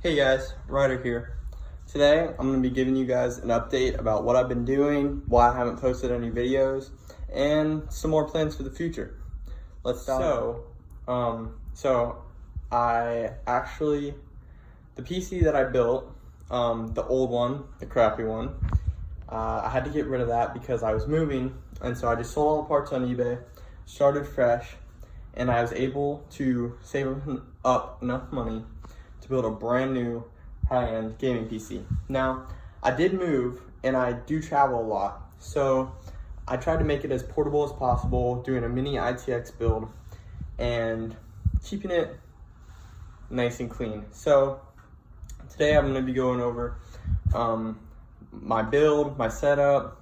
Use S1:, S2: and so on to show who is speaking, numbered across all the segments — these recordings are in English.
S1: Hey guys, Ryder here. Today I'm going to be giving you guys an update about what I've been doing, why I haven't posted any videos, and some more plans for the future. Let's start. The PC that I built, the old one, the crappy one, I had to get rid of that because I was moving, and so I just sold all the parts on eBay, started fresh, and I was able to save up enough money to build a brand new high-end gaming PC. Now, I did move and I do travel a lot, so I tried to make it as portable as possible, doing a mini ITX build and keeping it nice and clean. So today I'm going to be going over my build, my setup,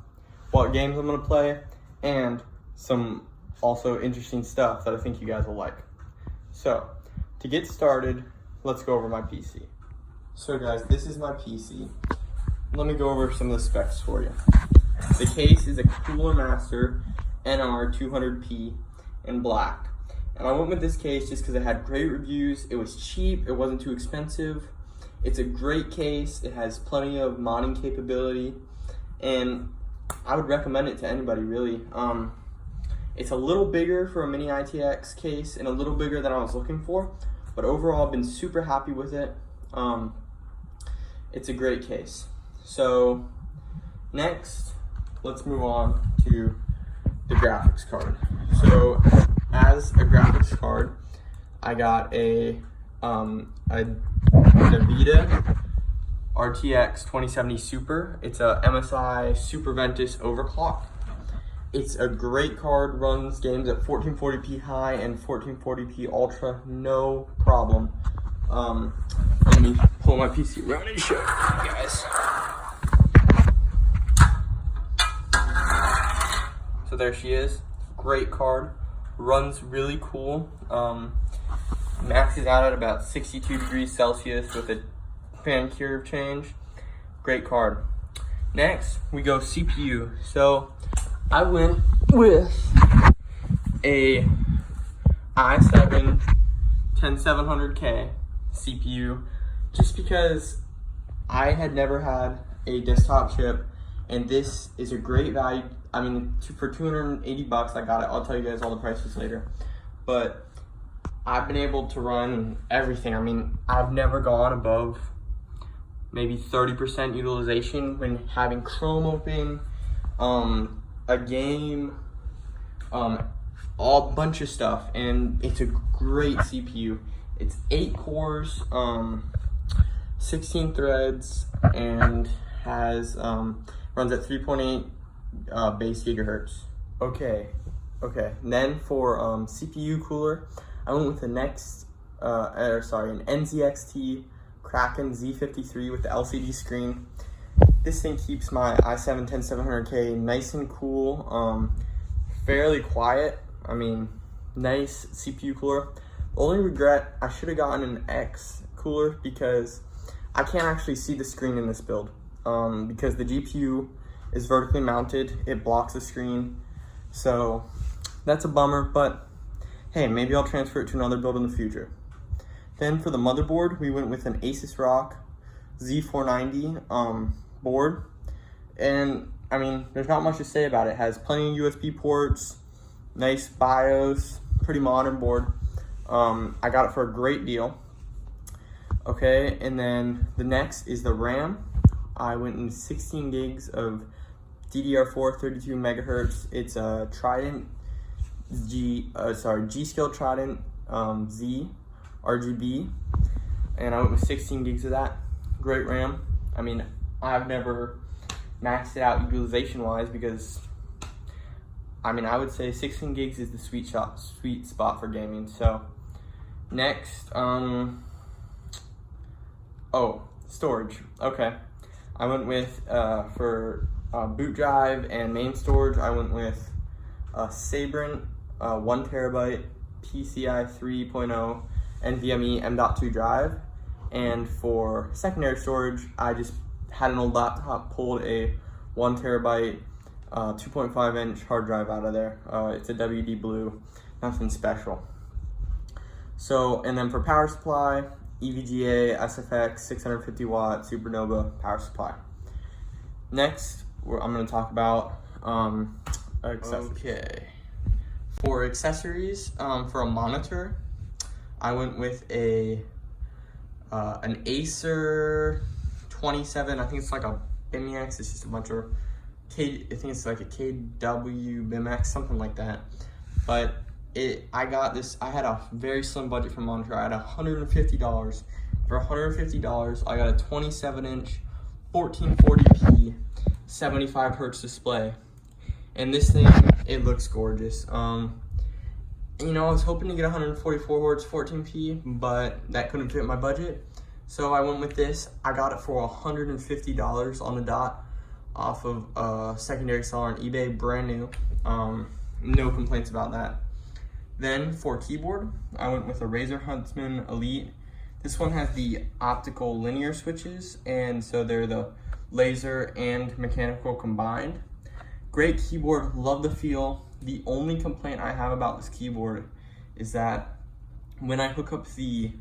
S1: what games I'm going to play, and some also interesting stuff that I think you guys will like. So to get started, let's go over my PC. So guys, this is my PC. Let me go over some of the specs for you. The case is a Cooler Master NR200P in black. And I went with this case just because it had great reviews. It was cheap, it wasn't too expensive. It's a great case, it has plenty of modding capability, and I would recommend it to anybody really. It's a little bigger for a mini ITX case and a little bigger than I was looking for, but overall I've been super happy with it. It's a great case. So next, let's move on to the graphics card. So as a graphics card, I got a Nvidia RTX 2070 Super. It's a MSI Super Ventus overclock. It's a great card, runs games at 1440p high and 1440p ultra, no problem. Let me pull my PC around and show you guys. So there she is, great card, runs really cool. Maxes out at about 62 degrees Celsius with a fan curve change. Great card. Next, we go CPU. So I went with a i7 10700K CPU just because I had never had a desktop chip, and this is a great value. I mean, for 280 bucks, I got it. I'll tell you guys all the prices later. But I've been able to run everything. I mean, I've never gone above maybe 30% utilization when having Chrome open, a game, all bunch of stuff, and it's a great CPU. It's 8 cores, 16 threads, and has runs at 3.8 base gigahertz. Okay. And then for CPU cooler, I went with the an NZXT Kraken Z53 with the LCD screen. This thing keeps my i7 10700K nice and cool, fairly quiet. I mean, nice CPU cooler. The only regret, I should have gotten an X cooler because I can't actually see the screen in this build. Because the GPU is vertically mounted, it blocks the screen. So that's a bummer, but hey, maybe I'll transfer it to another build in the future. Then for the motherboard, we went with an Asus ROG Z490 board. And I mean, there's not much to say about it. It has plenty of USB ports, nice BIOS, pretty modern board. I got it for a great deal. Okay, and then the next is the RAM. I went in 16 gigs of DDR4 32 megahertz. It's a Trident G-Skill Trident Z RGB, and I went with 16 gigs of that. Great RAM. I mean, I've never maxed it out utilization wise because I mean, I would say 16 gigs is the sweet spot for gaming. So next, storage. Okay, I went with for boot drive and main storage, I went with Sabrent 1 terabyte PCI 3.0 NVMe M.2 drive, and for secondary storage, I just had an old laptop, pulled a 1 terabyte 2.5 inch hard drive out of there. It's a WD Blue, nothing special. So, and then for power supply, EVGA SFX 650 watt Supernova power supply. Next, I'm going to talk about accessories. Okay. For accessories, for a monitor, I went with an Acer 27. I think it's like a BIMX. It's just a bunch of I think it's like a KW BIMX, something like that. But I got this. I had a very slim budget for monitor. I had $150. For $150, I got a 27-inch 1440p 75 hertz display, and this thing, it looks gorgeous. You know, I was hoping to get 144 hertz 14p, but that couldn't fit my budget, so I went with this. I got it for $150 on the dot off of a secondary seller on eBay, brand new. No complaints about that. Then for keyboard, I went with a Razer Huntsman Elite. This one has the optical linear switches, and so they're the laser and mechanical combined. Great keyboard, love the feel. The only complaint I have about this keyboard is that when I hook up the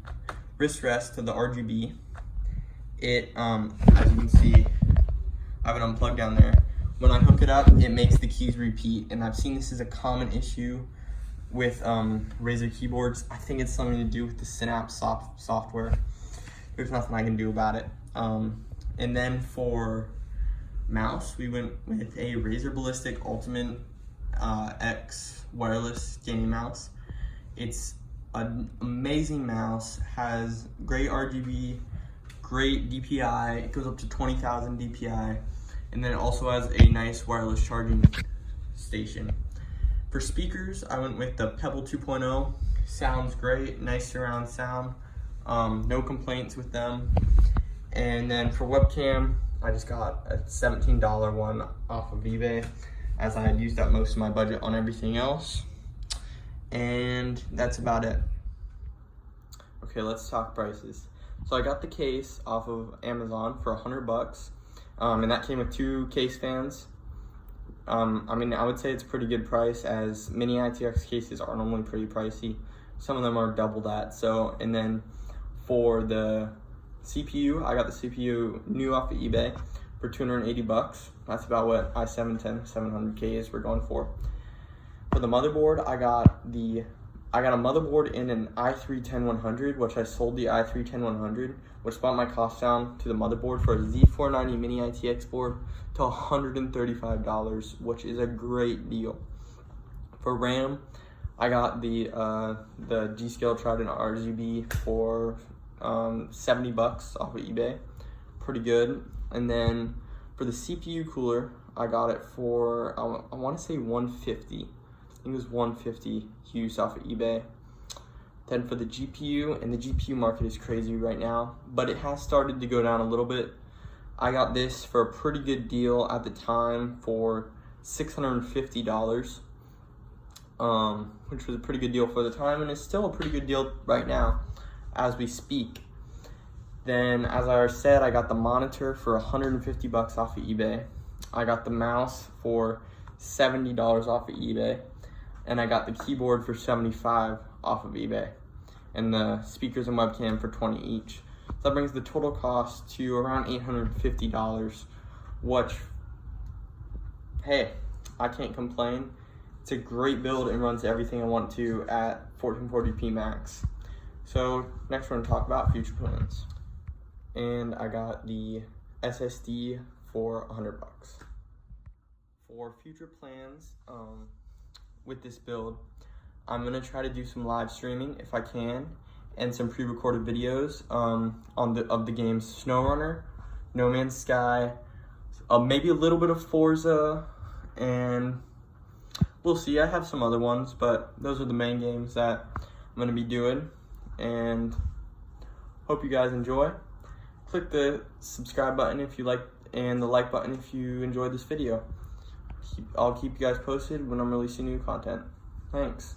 S1: wrist rest to the RGB, it, as you can see, I have it unplugged down there. When I hook it up, it makes the keys repeat, and I've seen this as a common issue with Razer keyboards. I think it's something to do with the Synapse software. There's nothing I can do about it. And then for mouse, we went with a Razer Ballistic Ultimate X wireless gaming mouse. It's an amazing mouse, has great RGB, great DPI, it goes up to 20,000 DPI, and then it also has a nice wireless charging station. For speakers, I went with the Pebble 2.0. Sounds great, nice surround sound. No complaints with them. And then for webcam, I just got a $17 one off of eBay, as I had used up most of my budget on everything else. And that's about it. Okay, let's talk prices. So I got the case off of Amazon for $100, and that came with 2 case fans. I mean, I would say it's a pretty good price, as mini ITX cases are normally pretty pricey. Some of them are double that. So, and then for the CPU, I got the CPU new off of eBay for $280. That's about what i7 700Ks were going for. For the motherboard, I got a motherboard in an i3-10100, which I sold the i3-10100, which brought my cost down to the motherboard for a Z490 mini ITX board to $135, which is a great deal. For RAM, I got the G.Skill Trident RGB for $70 off of eBay, pretty good. And then for the CPU cooler, I got it for I want to say $150. I think it was $150 used off of eBay. Then for the GPU, and the GPU market is crazy right now, but it has started to go down a little bit. I got this for a pretty good deal at the time for $650, which was a pretty good deal for the time, and it's still a pretty good deal right now as we speak. Then, as I said, I got the monitor for $150 off of eBay. I got the mouse for $70 off of eBay, and I got the keyboard for $75 off of eBay, and the speakers and webcam for $20 each. So that brings the total cost to around $850, which, hey, I can't complain. It's a great build and runs everything I want to at 1440p max. So next we're going to talk about future plans. And I got the SSD for $100. For future plans, with this build, I'm gonna try to do some live streaming if I can, and some pre-recorded videos of the games SnowRunner, No Man's Sky, maybe a little bit of Forza, and we'll see. I have some other ones, but those are the main games that I'm gonna be doing, and hope you guys enjoy. Click the subscribe button if you like, and the like button if you enjoyed this video. I'll keep you guys posted when I'm releasing new content. Thanks.